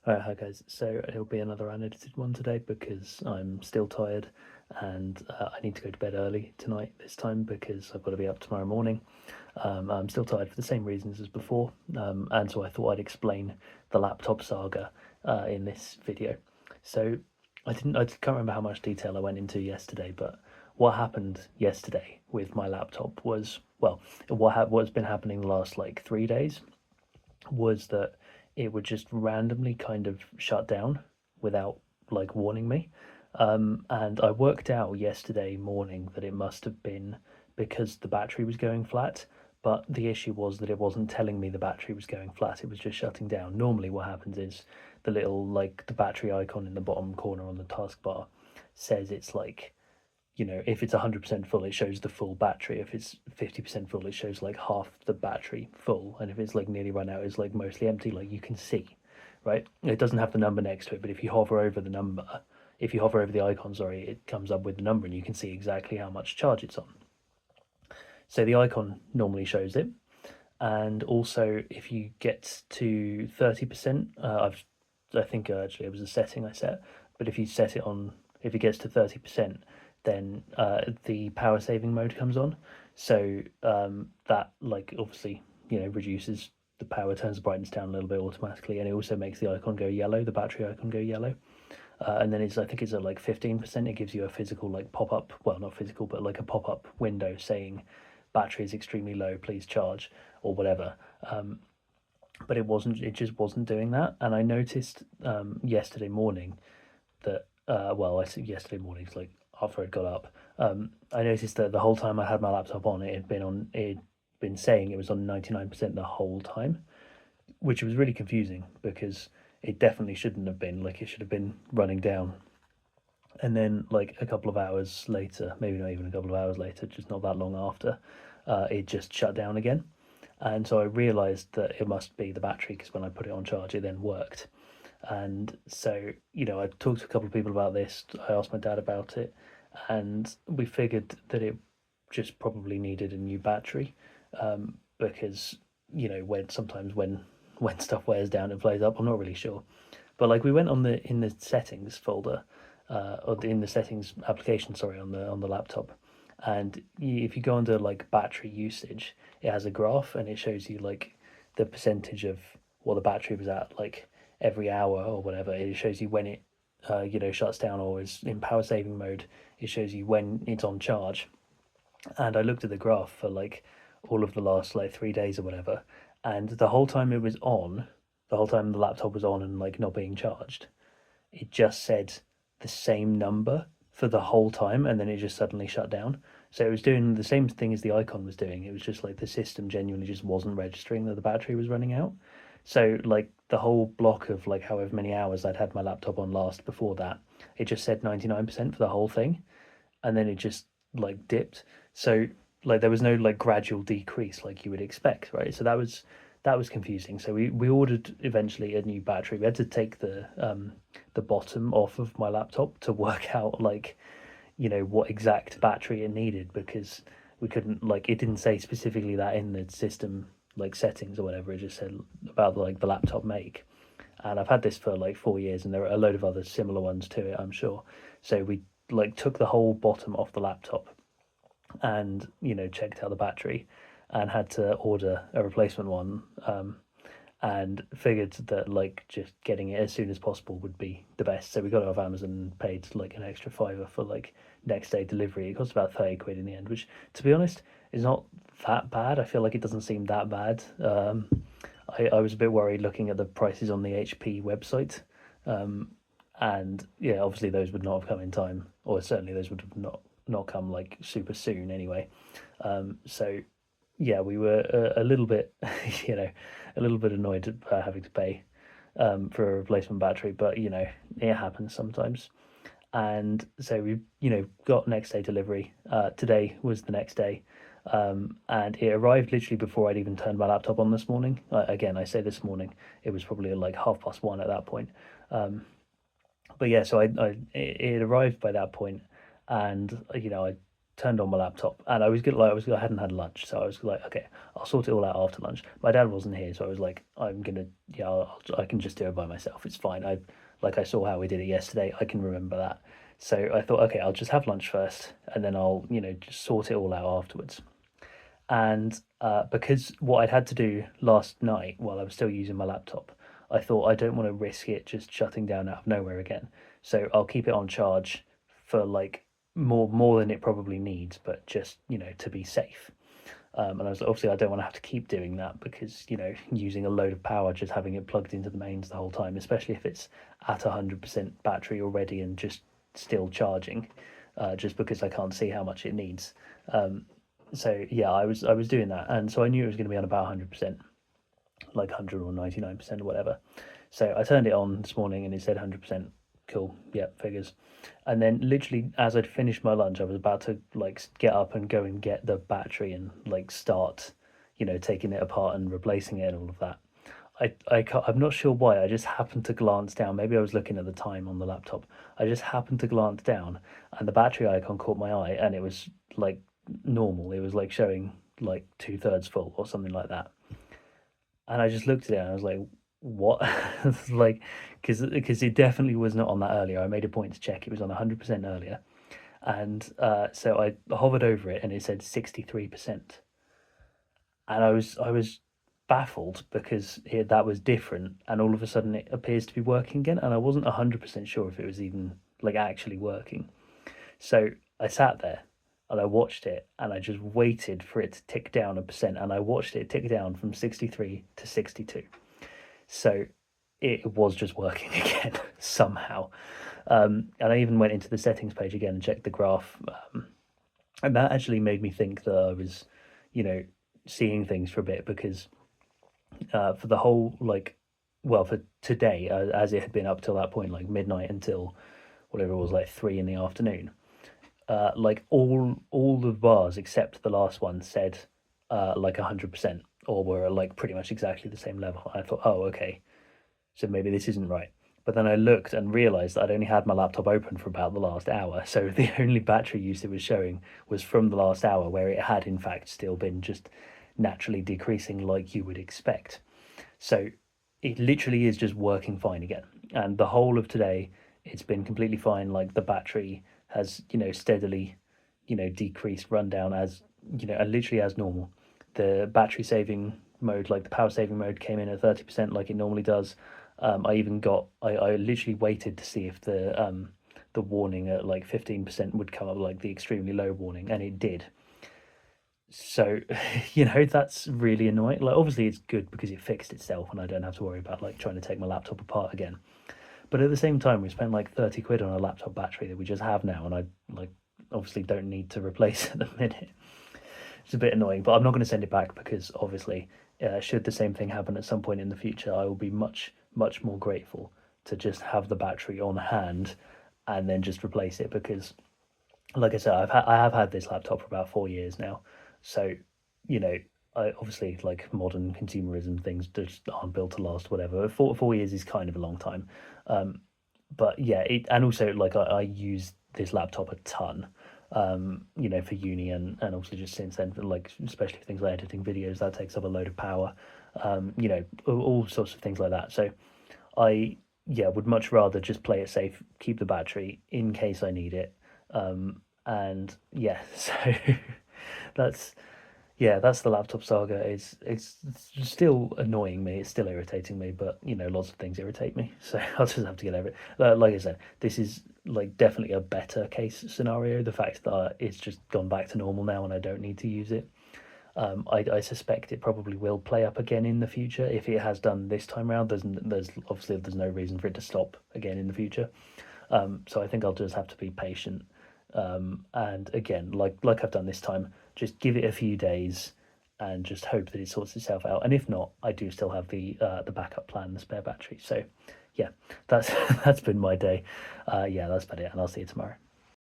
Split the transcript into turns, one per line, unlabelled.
Alright, hi guys. So it'll be another unedited one today because I'm still tired and I need to go to bed early tonight this time because I've got to be up tomorrow morning. I'm still tired for the same reasons as before, and so I thought I'd explain the laptop saga in this video. So I can't remember how much detail I went into yesterday, but what happened yesterday with my laptop was, well, what's been happening the last like 3 days was that it would just randomly kind of shut down without like warning me. And I worked out yesterday morning that it must have been because the battery was going flat. But the issue was that it wasn't telling me the battery was going flat, it was just shutting down. Normally, what happens is the little, like, the battery icon in the bottom corner on the taskbar says it's like, if it's 100% full, it shows the full battery. If it's 50% full, it shows like half the battery full. And if it's like nearly run out, it's like mostly empty, like you can see, right? It doesn't have the number next to it, but if you hover over the number, if you hover over the icon, sorry, it comes up with the number and you can see exactly how much charge it's on. So the icon normally shows it. And also, if you get to 30%, I think actually it was a setting I set, but if you set it on, if it gets to 30%, then the power saving mode comes on. So that, like, obviously, reduces the power, turns the brightness down a little bit automatically, and it also makes the icon go yellow, the battery icon go yellow. And then I think it's at like 15%. It gives you a physical like pop up, well, not physical, but like a pop up window saying battery is extremely low, please charge, or whatever. But it just wasn't doing that. And I noticed yesterday morning that, well, I said yesterday morning, it's like after I'd got up, I noticed that the whole time I had my laptop on, it had been saying it was on 99% the whole time, which was really confusing because it definitely shouldn't have been. Like, it should have been running down. And then, like, a couple of hours later, maybe not even a couple of hours later, just not that long after, it just shut down again. And so I realized that it must be the battery because when I put it on charge, it then worked. And so, I talked to a couple of people about this. I asked my dad about it, and we figured that it just probably needed a new battery, because when stuff wears down and plays up, I'm not really sure. But like, we went on the in the settings folder, in the settings application, sorry, on the laptop, and if you go under like battery usage, it has a graph and it shows you like the percentage of what the battery was at like every hour or whatever. It shows you when it shuts down or is in power saving mode. It shows you when it's on charge. And I looked at the graph for like all of the last like 3 days or whatever, and the whole time it was on, the whole time the laptop was on and like not being charged, it just said the same number for the whole time, and then it just suddenly shut down. So it was doing the same thing as the icon was doing. It was just like the system genuinely just wasn't registering that the battery was running out. So like the whole block of like however many hours I'd had my laptop on last before that, it just said 99% for the whole thing, and then it just like dipped. So like there was no like gradual decrease like you would expect, right? So that was confusing. So we ordered eventually a new battery. We had to take the bottom off of my laptop to work out like what exact battery it needed, because we couldn't, like, it didn't say specifically that in the system like settings or whatever. It just said about like the laptop make. And I've had this for like 4 years, and there are a load of other similar ones to it, I'm sure. So we like took the whole bottom off the laptop and checked out the battery, and had to order a replacement one, and figured that like just getting it as soon as possible would be the best. So we got it off Amazon and paid like an extra fiver for like next day delivery. It cost about 30 quid in the end, which, to be honest, is not that bad. I feel like it doesn't seem that bad. I was a bit worried looking at the prices on the HP website, and yeah, obviously those would not have come in time, or certainly those would have not come like super soon anyway. So yeah, we were a little bit, a little bit annoyed at having to pay for a replacement battery, but it happens sometimes. And so we, got next day delivery. Today was the next day, and it arrived literally before I'd even turned my laptop on this morning. Again, I say this morning, it was probably like 1:30 at that point. But yeah, so it arrived by that point, and I turned on my laptop, and I hadn't had lunch, so I was like, okay, I'll sort it all out after lunch. My dad wasn't here, so I was like, I can just do it by myself. It's fine. I saw how we did it yesterday. I can remember that. So I thought, okay, I'll just have lunch first, and then I'll just sort it all out afterwards. And because what I'd had to do last night while I was still using my laptop, I thought I don't want to risk it just shutting down out of nowhere again. So I'll keep it on charge for like more than it probably needs, but just to be safe. And I was like, obviously I don't want to have to keep doing that because using a load of power, just having it plugged into the mains the whole time, especially if it's at 100% battery already and just still charging, just because I can't see how much it needs. So yeah, I was doing that, and so I knew it was going to be on about 100%, like 100 or 99% or whatever. So I turned it on this morning, and it said 100%. Cool, yeah, figures. And then literally as I'd finished my lunch, I was about to like get up and go and get the battery and like start, taking it apart and replacing it and all of that. I'm not sure why. I just happened to glance down. Maybe I was looking at the time on the laptop. I just happened to glance down, and the battery icon caught my eye, and it was like normal. It was like showing like 2/3 full or something like that. And I just looked at it and I was like, what? Like, because it definitely was not on that earlier. I made a point to check. It was on 100% earlier. And so I hovered over it and it said 63%. And I was baffled because that was different, and all of a sudden it appears to be working again, and I wasn't 100% sure if it was even like actually working. So I sat there and I watched it, and I just waited for it to tick down a percent, and I watched it tick down from 63 to 62. So it was just working again somehow. And I even went into the settings page again and checked the graph, and that actually made me think that I was, seeing things for a bit, because for the whole for today, as it had been up till that point, like midnight until whatever it was, like 3 in the afternoon, like all the bars except the last one said like 100%, or were like pretty much exactly the same level. I thought, oh, okay, so maybe this isn't right. But then I looked and realized that I'd only had my laptop open for about the last hour, so the only battery use it was showing was from the last hour, where it had in fact still been just naturally decreasing like you would expect. So it literally is just working fine again, and the whole of today it's been completely fine. Like the battery has steadily decreased, run down as literally as normal. The battery saving mode, like the power saving mode, came in at 30% like it normally does. I literally waited to see if the warning at like 15% would come up, like the extremely low warning, and it did. So that's really annoying. Like obviously it's good because it fixed itself and I don't have to worry about like trying to take my laptop apart again. But at the same time, we spent like 30 quid on a laptop battery that we just have now, and I like obviously don't need to replace it at the minute. It's a bit annoying, but I'm not going to send it back because obviously, should the same thing happen at some point in the future, I will be much, much more grateful to just have the battery on hand and then just replace it, because, like I said, I have had this laptop for about 4 years now, so I obviously, like, modern consumerism things just aren't built to last. Whatever, 4 years is kind of a long time, but yeah, and also like I use this laptop a ton, for uni, and also just since then, like especially things like editing videos, that takes up a load of power, all sorts of things like that. So I would much rather just play it safe, keep the battery in case I need it, and yeah, so that's that's the laptop saga. It's still annoying me. It's still irritating me, but lots of things irritate me. So I'll just have to get over it. Like I said, this is like definitely a better case scenario. The fact that it's just gone back to normal now and I don't need to use it. I suspect it probably will play up again in the future. If it has done this time around, there's obviously there's no reason for it to stop again in the future. So I think I'll just have to be patient. And again, like I've done this time, just give it a few days and just hope that it sorts itself out. And if not, I do still have the backup plan, the spare battery. So yeah, that's that's been my day. Yeah, that's about it, and I'll see you tomorrow.